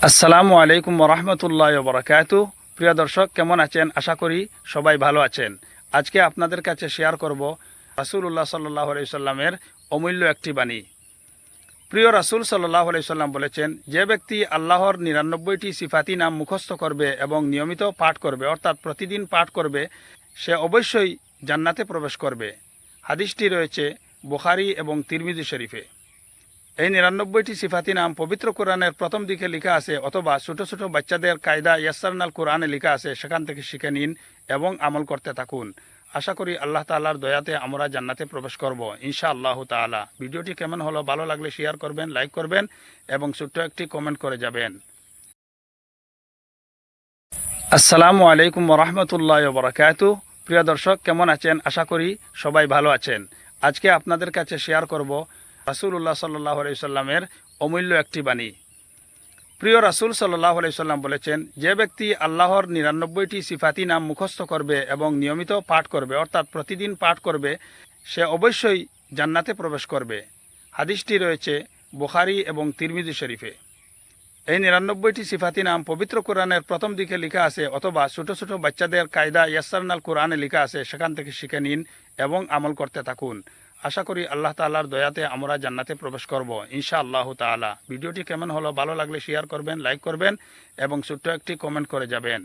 আসসালামু আলাইকুম ওরহমতুল্লাহ বরকাতু। প্রিয় দর্শক, কেমন আছেন? আশা করি সবাই ভালো আছেন। আজকে আপনাদের কাছে শেয়ার করব রাসূলুল্লাহ সাল্লাল্লাহু আলাইহি সাল্লামের অমূল্য একটি বাণী। প্রিয় রাসূল সাল্লাল্লাহু আলাইহি সাল্লাম বলেছেন, যে ব্যক্তি আল্লাহর ৯৯টি সিফাতি নাম মুখস্থ করবে এবং নিয়মিত পাঠ করবে, অর্থাৎ প্রতিদিন পাঠ করবে, সে অবশ্যই জান্নাতে প্রবেশ করবে। হাদিসটি রয়েছে বুখারী এবং তিরমিজি শরীফে। এই ৯৯টি সিফাতি নাম পবিত্র কোরআনের প্রথম দিকে লেখা আছে, অথবা ছোট ছোট বাচ্চাদের কায়দা ইয়াসসারনাল কোরআনে লেখা আছে, সেখান থেকে শিখে নিন এবং আমল করতে থাকুন। আশা করি আল্লাহ তাআলার দয়াতে আমরা জান্নাতে প্রবেশ করব ইনশাআল্লাহ তাআলা। ভিডিওটি কেমন হলো? ভালো লাগলে শেয়ার করবেন, লাইক করবেন এবং ছোট্ট একটি কমেন্ট করে যাবেন। আসসালামু আলাইকুম ওরহমতুল্লাহ বরকাতু। প্রিয় দর্শক, কেমন আছেন? আশা করি সবাই ভালো আছেন। আজকে আপনাদের কাছে শেয়ার করব রাসূলুল্লাহ সাল্লাল্লাহু আলাইহি সাল্লামের অমূল্য একটি বাণী। প্রিয় রাসূল সাল্লাল্লাহু আলাইহি সাল্লাম বলেছেন, যে ব্যক্তি আল্লাহর ৯৯টি সিফাতি নাম মুখস্থ করবে এবং নিয়মিত পাঠ করবে, অর্থাৎ প্রতিদিন পাঠ করবে, সে অবশ্যই জান্নাতে প্রবেশ করবে। হাদিসটি রয়েছে বুখারী এবং তিরমিজি শরীফে। এই ৯৯টি সিফাতি নাম পবিত্র কোরআনের প্রথম দিকে লেখা আছে, অথবা ছোট ছোট বাচ্চাদের কায়দা ইয়াসসারনাল কোরআনে লেখা আছে, সেখান থেকে শিখে নিন এবং আমল করতে থাকুন। আশা করি আল্লাহ তাআলার দয়াতে আমরা জান্নাতে প্রবেশ করব ইনশাআল্লাহ তাআলা। ভিডিওটি কেমন হলো? ভালো লাগলে শেয়ার করবেন, লাইক করবেন এবং ছোট্ট একটি কমেন্ট করে যাবেন।